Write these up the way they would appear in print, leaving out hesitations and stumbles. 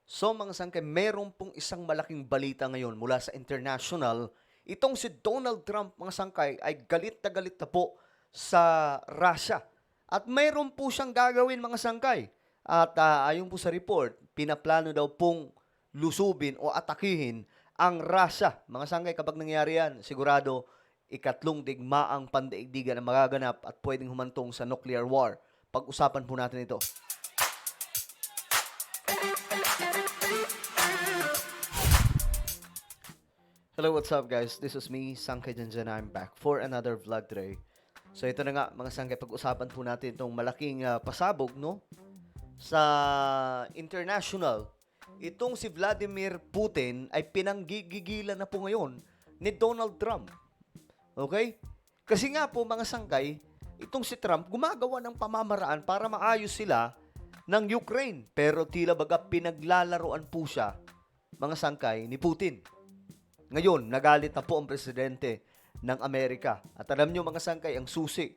So mga sangkay, meron pong isang malaking balita ngayon mula sa international. Itong si Donald Trump, mga sangkay, ay galit na po sa Russia. At mayroon po siyang gagawin, mga sangkay. At ayon po sa report, pinaplano daw pong lusubin o atakihin ang Russia. Mga sangkay, kapag nangyari yan, sigurado ikatlong digmaang pandaigdigan ang magaganap at pwedeng humantong sa nuclear war. Pag-usapan po natin ito. Hello, what's up guys? This is me, Sangkay Janjan. I'm back for another vlog today. So ito na nga mga Sangkay, pag-usapan po natin itong malaking pasabog, no? Sa international. Itong si Vladimir Putin ay pinanggigigilan na po ngayon ni Donald Trump. Okay? Kasi nga po mga Sangkay, itong si Trump gumagawa ng pamamaraan para maayos sila ng Ukraine. Pero tila baga pinaglalaroan po siya, mga Sangkay, ni Putin. Ngayon, nagalit na po ang presidente ng Amerika. At alam nyo mga sangkay, ang susi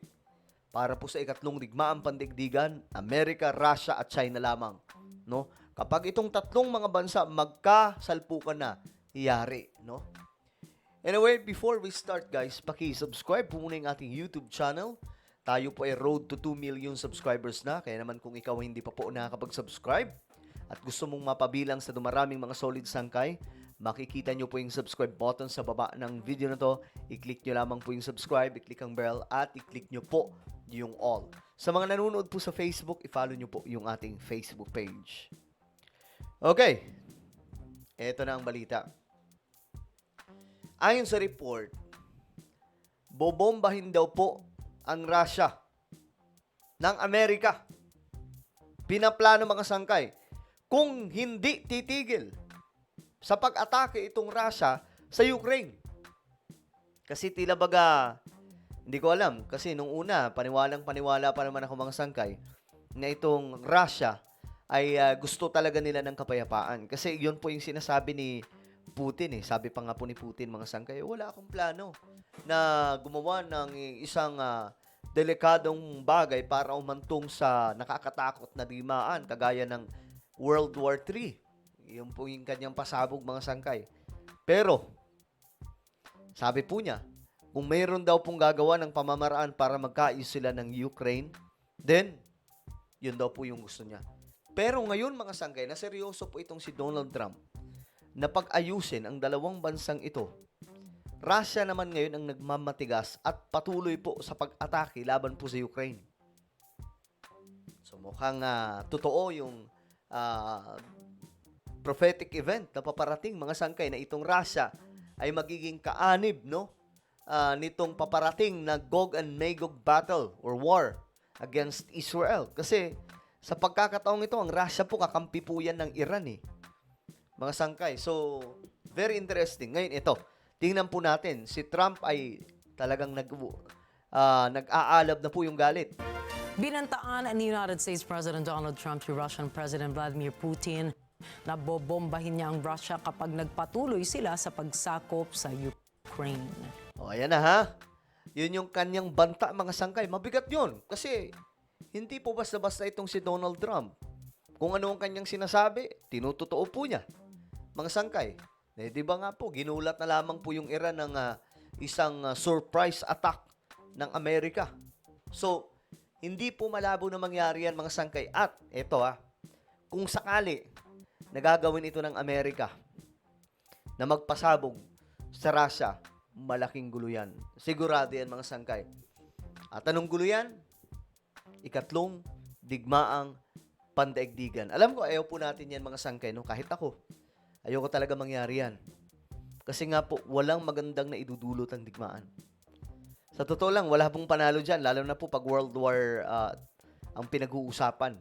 para po sa ikatlong digmaang pandaigdigan, Amerika, Russia at China lamang. No? Kapag itong tatlong mga bansa magkasalpukan na, iyari. No? Anyway, before we start guys, paki-subscribe po muna yung ating YouTube channel. Tayo po ay road to 2 million subscribers na. Kaya naman kung ikaw hindi pa po nakakapag-subscribe at gusto mong mapabilang sa dumaraming mga solid sangkay, makikita nyo po yung subscribe button sa baba ng video na to. I-click nyo lamang po yung subscribe, i-click ang bell, at i-click nyo po yung all. Sa mga nanonood po sa Facebook, i-follow nyo po yung ating Facebook page. Okay. Ito na ang balita. Ayon sa report, bobombahin daw po ang Russia ng Amerika. Pinaplano mga sangkay. Kung hindi titigil sa pag-atake itong Russia sa Ukraine. Kasi tila baga, hindi ko alam, kasi nung una, paniwalang-paniwala pa naman ako mga sangkay, na itong Russia ay gusto talaga nila ng kapayapaan. Kasi yun po yung sinasabi ni Putin eh. Sabi pa nga po ni Putin mga sangkay, wala akong plano na gumawa ng isang delikadong bagay para umantong sa nakakatakot na digmaan, kagaya ng World War III. Yung po yung kanyang pasabog mga sangkay. Pero, sabi po niya, kung mayroon daw pong gagawa ng pamamaraan para magkaayos sila ng Ukraine, then, yun daw po yung gusto niya. Pero ngayon mga sangkay, na seryoso po itong si Donald Trump na pag-ayusin ang dalawang bansang ito. Russia naman ngayon ang nagmamatigas at patuloy po sa pag-atake laban po sa Ukraine. So mukhang totoo yung prophetic event na paparating mga sangkay na itong Russia ay magiging kaanib no nitong paparating na Gog and Magog battle or war against Israel. Kasi sa pagkakataong ito, ang Russia po kakampi po yan ng Iran eh. Mga sangkay. So, very interesting. Ngayon ito, tingnan po natin, si Trump ay talagang nag-aalab na po yung galit. Binantaan ni United States President Donald Trump si Russian President Vladimir Putin na bobombahin niya ang Russia kapag nagpatuloy sila sa pagsakop sa Ukraine. O, ayan na ha. Yun yung kanyang banta, mga sangkay. Mabigat yun. Kasi, hindi po basta-basta itong si Donald Trump. Kung ano ang kanyang sinasabi, tinutotoo po niya. Mga sangkay. Eh, di ba nga po, ginulat na lamang po yung Iran ng isang surprise attack ng Amerika. So, hindi po malabo na mangyari yan, mga sangkay. At, eto kung sakali, nagagawin ito ng Amerika na magpasabog sa Russia, malaking gulo yan. Sigurado yan, mga sangkay. At anong gulo yan? Ikatlong digmaang pandaigdigan. Alam ko, ayaw po natin yan, mga sangkay, no? Kahit ako. Ayoko talaga mangyari yan. Kasi nga po, walang magandang na idudulot ang digmaan. Sa totoo lang, wala pong panalo dyan, lalo na po pag World War ang pinag-uusapan.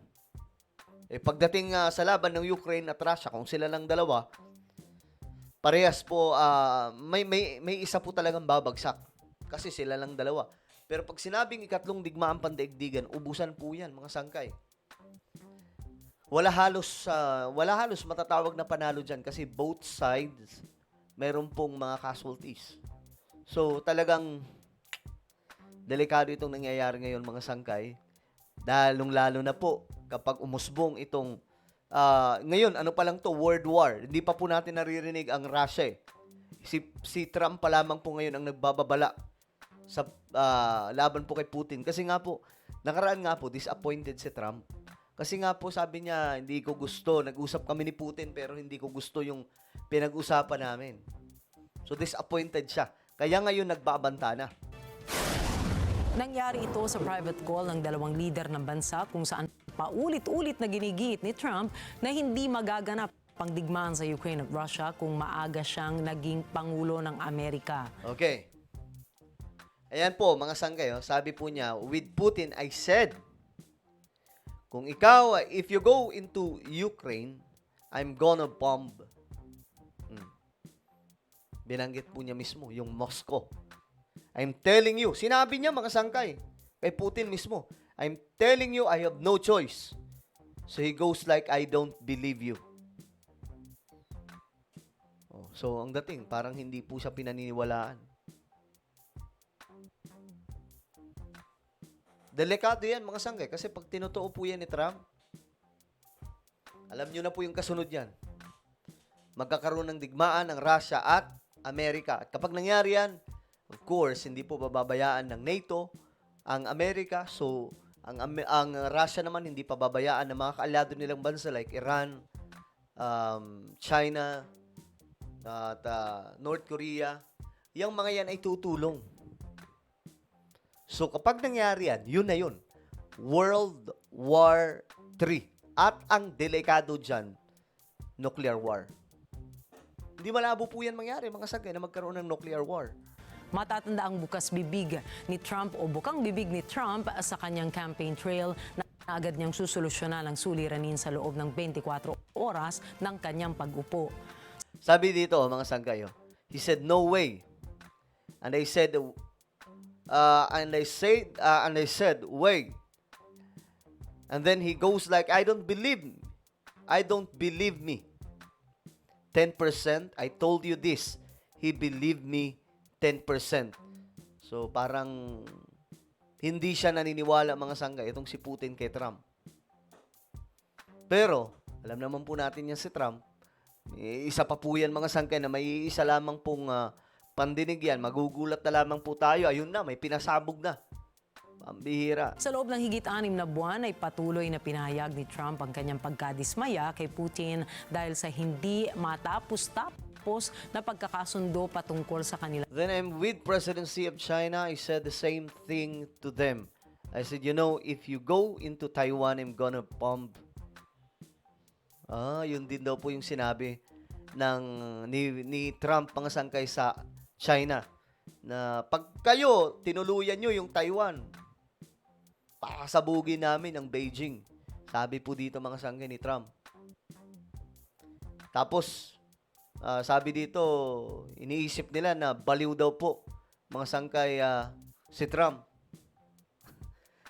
Eh, pagdating sa laban ng Ukraine at Russia, kung sila lang dalawa, parehas po, may isa po talagang babagsak. Kasi sila lang dalawa. Pero pag sinabing ikatlong digmaang pandaigdigan, ubusan po yan, mga sangkay. Wala halos matatawag na panalo dyan kasi both sides meron pong mga casualties. So, talagang delikado itong nangyayari ngayon, mga sangkay. Lalong-lalo na po kapag umusbong itong Ngayon, ano pa lang to, World War. Hindi pa po natin naririnig ang Russia eh. Si Trump pa lamang po ngayon ang nagbababala sa laban po kay Putin. Kasi nga po, nakaraan nga po, disappointed si Trump. Kasi nga po, sabi niya, hindi ko gusto. Nag-usap kami ni Putin pero hindi ko gusto yung pinag-usapan namin. So, disappointed siya. Kaya ngayon, nagbabanta na. Nangyari ito sa private call ng dalawang leader ng bansa kung saan paulit-ulit na ginigit ni Trump na hindi magaganap ang digmaan sa Ukraine at Russia kung maaga siyang naging Pangulo ng Amerika. Okay. Ayan po, mga sanggay. Sabi po niya, with Putin, I said, kung ikaw, if you go into Ukraine, I'm gonna bomb. Binanggit po niya mismo, yung Moscow. I'm telling you, sinabi niya mga sangkay, kay Putin mismo, I'm telling you, I have no choice. So he goes like, I don't believe you. So ang dating, parang hindi po siya pinaniniwalaan. Delikado yan mga sangkay, kasi pag tinotoo po yan ni Trump, alam niyo na po yung kasunod yan. Magkakaroon ng digmaan ng Russia at Amerika. At kapag nangyari yan, of course, hindi po bababayaan ng NATO ang Amerika. So, ang Russia naman hindi pa babayaan ng mga kaalyado nilang bansa like Iran, China, at North Korea. Yung mga yan ay tutulong. So, kapag nangyari yan, yun na yun. World War III. At ang delikado dyan, nuclear war. Hindi malabo po yan mangyari, mga sagay, na magkaroon ng nuclear war. Matatanda ang bukas bibig ni Trump o bukang bibig ni Trump sa kanyang campaign trail na agad niyang susolusyonan ang suliranin sa loob ng 24 oras ng kanyang pag-upo. Sabi dito, mga sanggay, he said, no way. And I said, way. And then he goes like, I don't believe me. 10%, I told you this. He believed me 10%. So, parang hindi siya naniniwala, mga sanggay, itong si Putin kay Trump. Pero, alam naman po natin yan si Trump. Isa pa po yan, mga sanggay, na may isa lamang pong pandinig yan. Magugulat na lamang po tayo. Ayun na, may pinasabog na. Pambihira. Sa loob ng higit 6 na buwan ay patuloy na pinahayag ni Trump ang kanyang pagkadismaya kay Putin dahil sa hindi matapos-tapos na pagkakasundo patungkol sa kanila. Then I'm with presidency of China. I said the same thing to them. I said, if you go into Taiwan, I'm gonna bomb. Yun din daw po yung sinabi ni Trump, mga sangkay, sa China. Na pag kayo, tinuluyan nyo yung Taiwan, pakasabugin namin ang Beijing. Sabi po dito, mga sangkay, ni Trump. Tapos, sabi dito, iniisip nila na baliw daw po, mga sangkay, si Trump.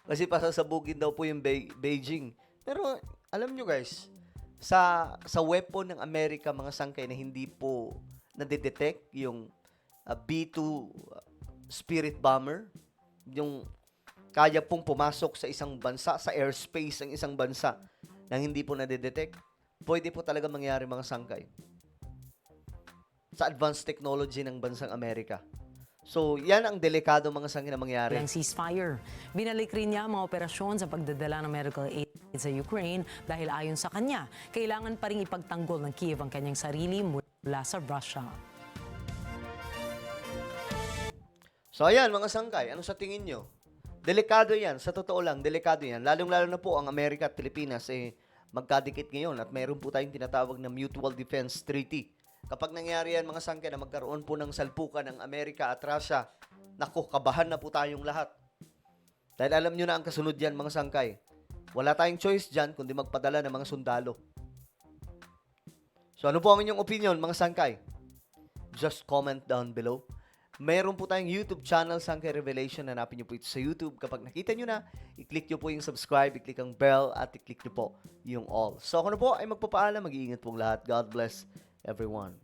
Kasi pasasabugin daw po yung Beijing. Pero, alam nyo guys, sa weapon ng Amerika, mga sangkay, na hindi po nadidetect yung B-2 Spirit Bomber, yung kaya pong pumasok sa isang bansa, sa airspace ng isang bansa na hindi po nadidetect, pwede po talaga mangyari, mga sangkay, sa advanced technology ng bansang Amerika. So, yan ang delikado, mga sangkay, na mangyari. Ang ceasefire. Binalik rin niya ang mga operasyon sa pagdadala ng medical aid sa Ukraine dahil ayon sa kanya, kailangan pa rin ipagtanggol ng Kiev ang kanyang sarili mula sa Russia. So, ayan, mga sangkay, ano sa tingin nyo? Delikado yan. Sa totoo lang, delikado yan. Lalong-lalo na po ang Amerika at Pilipinas magkadikit ngayon at mayroon po tayong tinatawag na Mutual Defense Treaty. Kapag nangyari yan, mga sangkay, na magkaroon po ng salpukan ng Amerika at Russia, naku, kabahan na po tayong lahat. Dahil alam nyo na ang kasunod yan, mga sangkay. Wala tayong choice dyan kundi magpadala ng mga sundalo. So, ano po ang inyong opinion, mga sangkay? Just comment down below. Mayroon po tayong YouTube channel, Sangkay Revelation. Hanapin nyo po ito sa YouTube. Kapag nakita nyo na, i-click nyo po yung subscribe, i-click ang bell, at i-click nyo po yung all. So ako na po ay magpapaalam. Mag-iingat pong lahat. God bless everyone.